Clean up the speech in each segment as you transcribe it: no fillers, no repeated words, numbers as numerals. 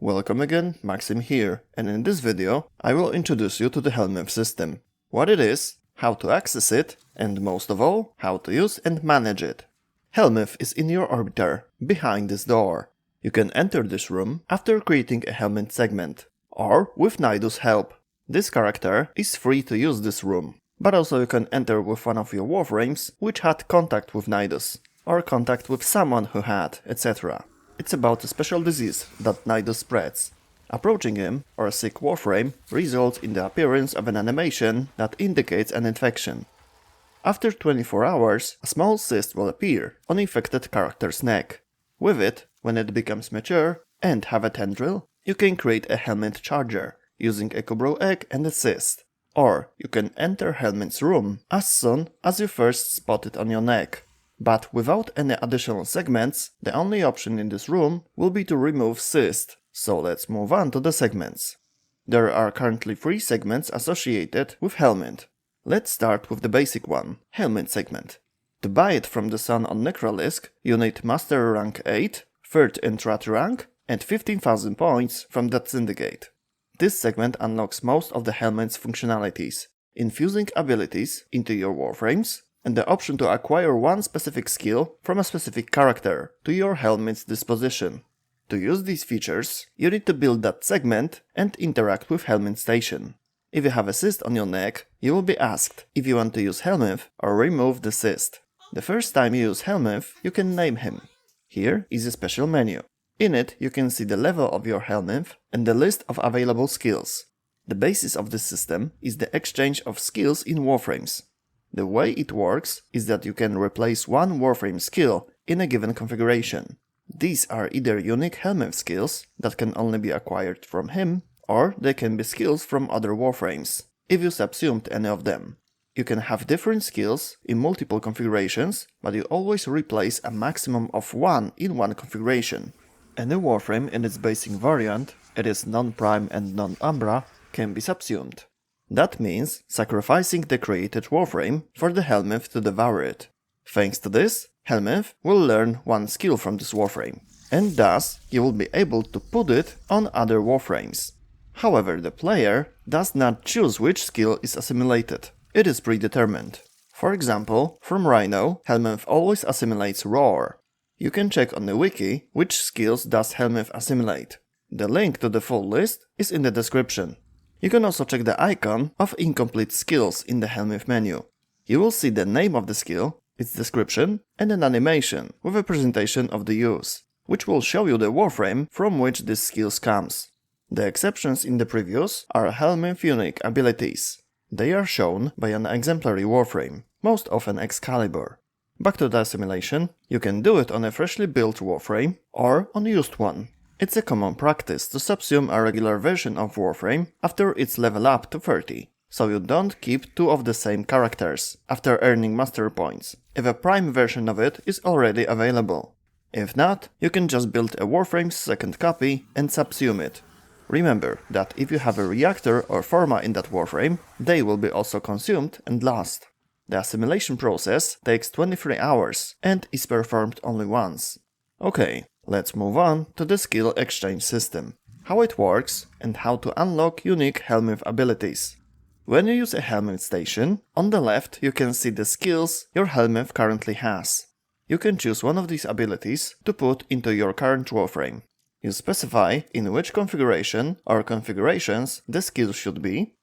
Welcome again, Maxim here, and in this video I will introduce you to the Helminth system, what it is, how to access it, and most of all, how to use and manage it. Helminth is in your orbiter, behind this door. You can enter this room after creating a Helminth segment, or with Nidus' help. This character is free to use this room, but also you can enter with one of your Warframes which had contact with Nidus, or contact with someone who had, etc. It's about a special disease that Nidus spreads. Approaching him, or a sick Warframe, results in the appearance of an animation that indicates an infection. After 24 hours, a small cyst will appear on infected character's neck. With it, when it becomes mature and have a tendril, you can create a Helminth charger, using a Cobra egg and a cyst. Or you can enter Helminth's room as soon as you first spot it on your neck. But without any additional segments, the only option in this room will be to remove cyst. So let's move on to the segments. There are currently 3 segments associated with Helminth. Let's start with the basic one, Helminth segment. To buy it from the Sun on Necrolisk, you need Master rank 8, 3rd Intrat rank, and 15,000 points from that syndicate. This segment unlocks most of the Helminth's functionalities, infusing abilities into your Warframes, and the option to acquire one specific skill from a specific character to your Helminth's disposition. To use these features, you need to build that segment and interact with Helminth Station. If you have a cyst on your neck, you will be asked if you want to use Helminth or remove the cyst. The first time you use Helminth, you can name him. Here is a special menu. In it, you can see the level of your Helminth and the list of available skills. The basis of this system is the exchange of skills in Warframes. The way it works is that you can replace one Warframe skill in a given configuration. These are either unique Helminth skills that can only be acquired from him, or they can be skills from other Warframes, if you subsumed any of them. You can have different skills in multiple configurations, but you always replace a maximum of 1 in one configuration. Any Warframe in its basic variant, it is non-prime and non-umbra, can be subsumed. That means sacrificing the created Warframe for the Helminth to devour it. Thanks to this, Helminth will learn one skill from this Warframe, and thus you will be able to put it on other Warframes. However, the player does not choose which skill is assimilated. It is predetermined. For example, from Rhino, Helminth always assimilates Roar. You can check on the wiki which skills does Helminth assimilate. The link to the full list is in the description. You can also check the icon of incomplete skills in the Helminth menu. You will see the name of the skill, its description, and an animation with a presentation of the use, which will show you the Warframe from which this skill comes. The exceptions in the previews are Helminth unique abilities. They are shown by an exemplary Warframe, most often Excalibur. Back to the assimilation, you can do it on a freshly built Warframe or on used one. It's a common practice to subsume a regular version of Warframe after its level up to 30, so you don't keep 2 of the same characters after earning master points, if a prime version of it is already available. If not, you can just build a Warframe's second copy and subsume it. Remember that if you have a reactor or forma in that Warframe, they will be also consumed and lost. The assimilation process takes 23 hours and is performed only once. Okay. Let's move on to the skill exchange system, how it works and how to unlock unique Helminth abilities. When you use a Helminth station, on the left you can see the skills your Helminth currently has. You can choose one of these abilities to put into your current Warframe. You specify in which configuration or configurations the skill should be,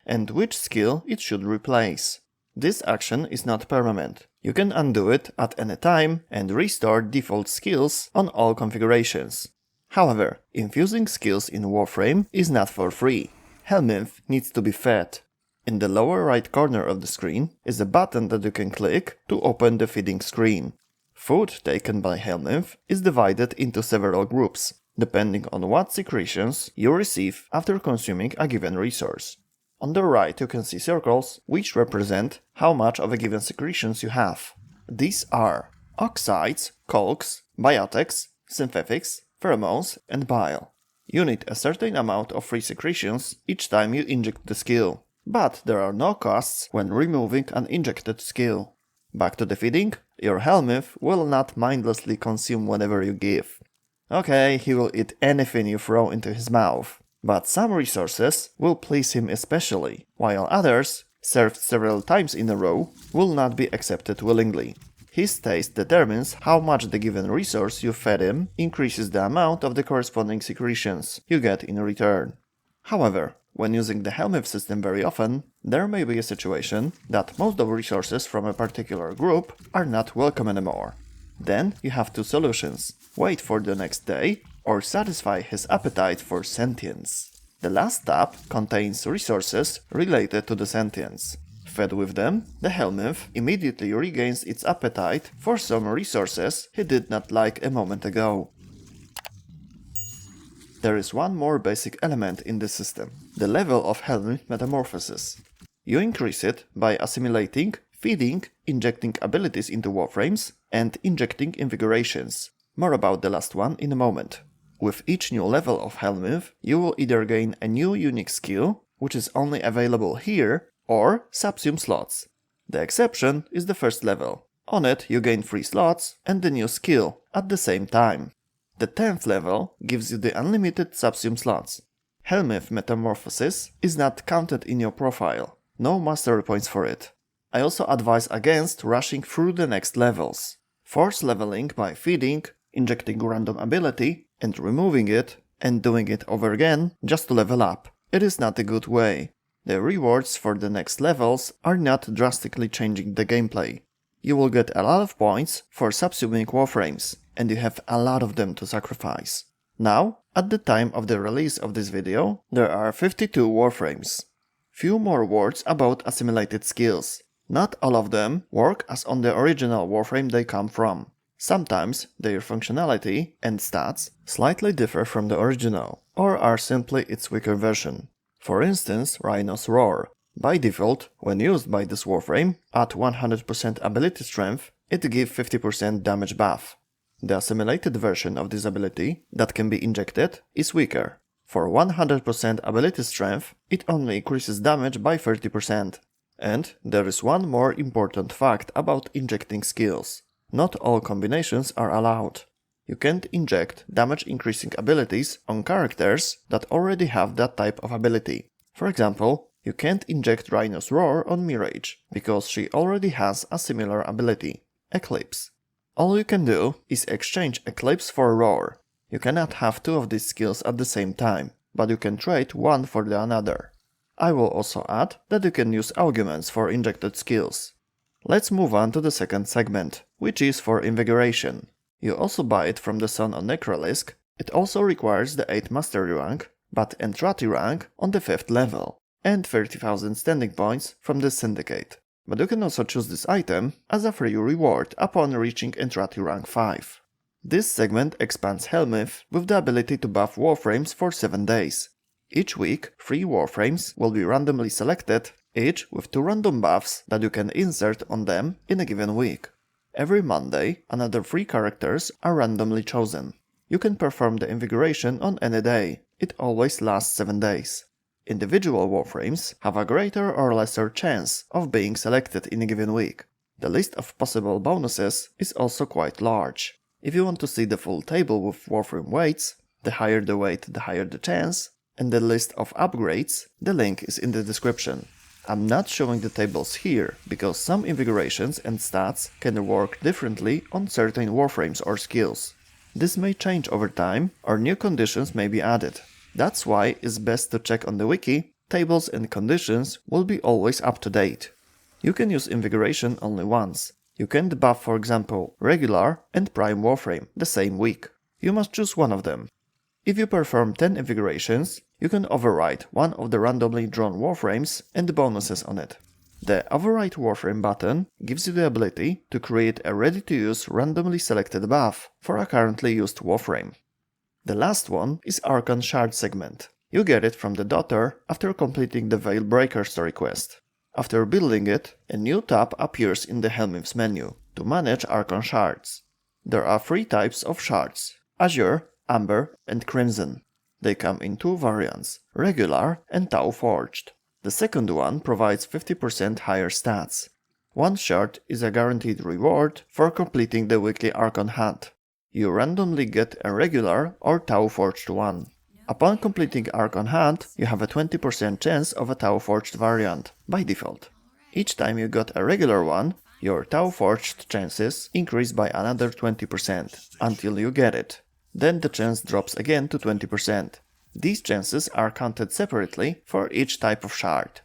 and which skill it should replace. This action is not permanent. You can undo it at any time and restore default skills on all configurations. However, infusing skills in Warframe is not for free. Helminth needs to be fed. In the lower right corner of the screen is a button that you can click to open the feeding screen. Food taken by Helminth is divided into several groups, depending on what secretions you receive after consuming a given resource. On the right you can see circles which represent how much of a given secretions you have. These are oxides, colks, biotics, synthetics, pheromones and bile. You need a certain amount of free secretions each time you inject the skill, but there are no costs when removing an injected skill. Back to the feeding, your Helminth will not mindlessly consume whatever you give. Okay, he will eat anything you throw into his mouth. But some resources will please him especially, while others, served several times in a row, will not be accepted willingly. His taste determines how much the given resource you fed him increases the amount of the corresponding secretions you get in return. However, when using the Helminth system very often, there may be a situation that most of the resources from a particular group are not welcome anymore. Then you have two solutions: wait for the next day, or satisfy his appetite for sentience. The last tab contains resources related to the sentience. Fed with them, the Helminth immediately regains its appetite for some resources he did not like a moment ago. There is one more basic element in the system: the level of Helminth Metamorphosis. You increase it by assimilating, feeding, injecting abilities into Warframes, and injecting Invigorations. More about the last one in a moment. With each new level of Helminth, you will either gain a new unique skill, which is only available here, or subsume slots. The exception is the first level. On it you gain 3 slots and the new skill at the same time. The 10th level gives you the unlimited subsume slots. Helminth Metamorphosis is not counted in your profile. No mastery points for it. I also advise against rushing through the next levels. Force leveling by feeding, injecting random ability, and removing it, and doing it over again just to level up. It is not a good way. The rewards for the next levels are not drastically changing the gameplay. You will get a lot of points for subsuming Warframes, and you have a lot of them to sacrifice. Now, at the time of the release of this video, there are 52 Warframes. Few more words about assimilated skills. Not all of them work as on the original Warframe they come from. Sometimes their functionality and stats slightly differ from the original, or are simply its weaker version. For instance, Rhino's Roar. By default, when used by this Warframe, at 100% ability strength, it gives 50% damage buff. The assimilated version of this ability, that can be injected, is weaker. For 100% ability strength, it only increases damage by 30%. And there is one more important fact about injecting skills. Not all combinations are allowed. You can't inject damage-increasing abilities on characters that already have that type of ability. For example, you can't inject Rhino's Roar on Mirage, because she already has a similar ability, Eclipse. All you can do is exchange Eclipse for Roar. You cannot have two of these skills at the same time, but you can trade one for the another. I will also add that you can use arguments for injected skills. Let's move on to the second segment, which is for Invigoration. You also buy it from the Sun on Necrolisk. It also requires the 8th Mastery rank, but Entrati rank on the 5th level, and 30,000 standing points from the Syndicate. But you can also choose this item as a free reward upon reaching Entrati rank 5. This segment expands Helminth with the ability to buff Warframes for 7 days. Each week, 3 Warframes will be randomly selected, each with 2 random buffs that you can insert on them in a given week. Every Monday, another 3 characters are randomly chosen. You can perform the Invigoration on any day. It always lasts 7 days. Individual Warframes have a greater or lesser chance of being selected in a given week. The list of possible bonuses is also quite large. If you want to see the full table with Warframe weights, the higher the weight, the higher the chance, and the list of upgrades, the link is in the description. I'm not showing the tables here, because some Invigorations and stats can work differently on certain Warframes or skills. This may change over time, or new conditions may be added. That's why it's best to check on the wiki. Tables and conditions will be always up to date. You can use Invigoration only once. You can't buff, for example, regular and prime Warframe the same week. You must choose one of them. If you perform 10 Invigorations, you can override one of the randomly drawn Warframes and the bonuses on it. The Override Warframe button gives you the ability to create a ready-to-use randomly selected buff for a currently used Warframe. The last one is Archon Shards segment. You get it from the Daughter after completing the Veil Breaker story quest. After building it, a new tab appears in the Helminth's menu to manage Archon Shards. There are 3 types of shards: Azure, Amber, and Crimson. They come in 2 variants, regular and Tau Forged. The second one provides 50% higher stats. 1 shard is a guaranteed reward for completing the weekly Archon hunt. you randomly get a regular or Tau Forged one. Upon completing Archon Hunt, you have a 20% chance of a Tau Forged variant, by default. Each time you got a regular one, your Tau Forged chances increase by another 20%, until you get it. Then the chance drops again to 20%. These chances are counted separately for each type of shard.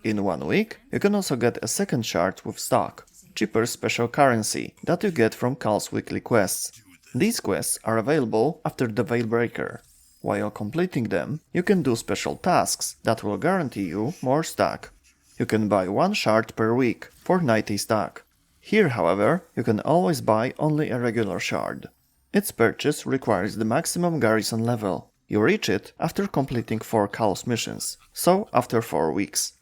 In 1 week, you can also get a second shard with stock, cheaper special currency that you get from Cal's weekly quests. These quests are available after the Veilbreaker. While completing them, you can do special tasks that will guarantee you more stock. You can buy 1 shard per week for 90 stock. Here, however, you can always buy only a regular shard. Its purchase requires the maximum garrison level. You reach it after completing 4 Cal's missions, so after 4 weeks.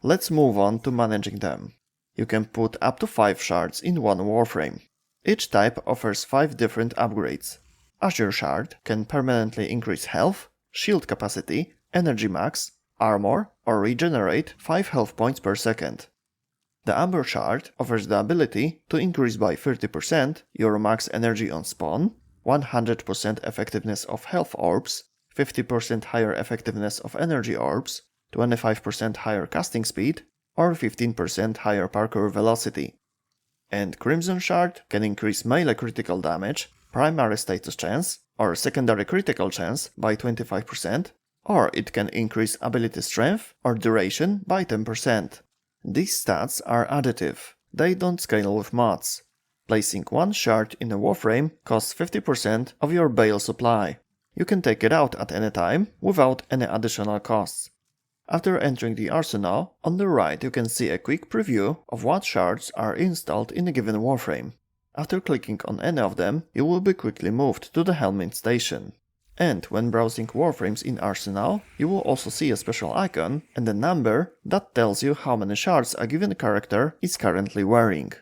Let's move on to managing them. You can put up to 5 shards in one Warframe. Each type offers 5 different upgrades. Azure Shard can permanently increase health, shield capacity, energy max, armor, or regenerate 5 health points per second. The Amber Shard offers the ability to increase by 30% your max energy on spawn, 100% effectiveness of health orbs, 50% higher effectiveness of energy orbs, 25% higher casting speed, or 15% higher parkour velocity. And Crimson Shard can increase melee critical damage, primary status chance, or secondary critical chance by 25%, or it can increase ability strength or duration by 10%. These stats are additive, they don't scale with mods. Placing 1 shard in a Warframe costs 50% of your bale supply. You can take it out at any time without any additional costs. After entering the arsenal, on the right you can see a quick preview of what shards are installed in a given Warframe. After clicking on any of them, you will be quickly moved to the Helminth station. And when browsing Warframes in Arsenal, you will also see a special icon and a number that tells you how many shards a given character is currently wearing.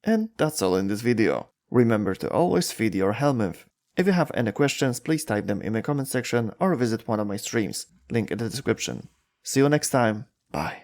And that's all in this video. Remember to always feed your Helminth. If you have any questions, please type them in the comment section or visit one of my streams, link in the description. See you next time, bye.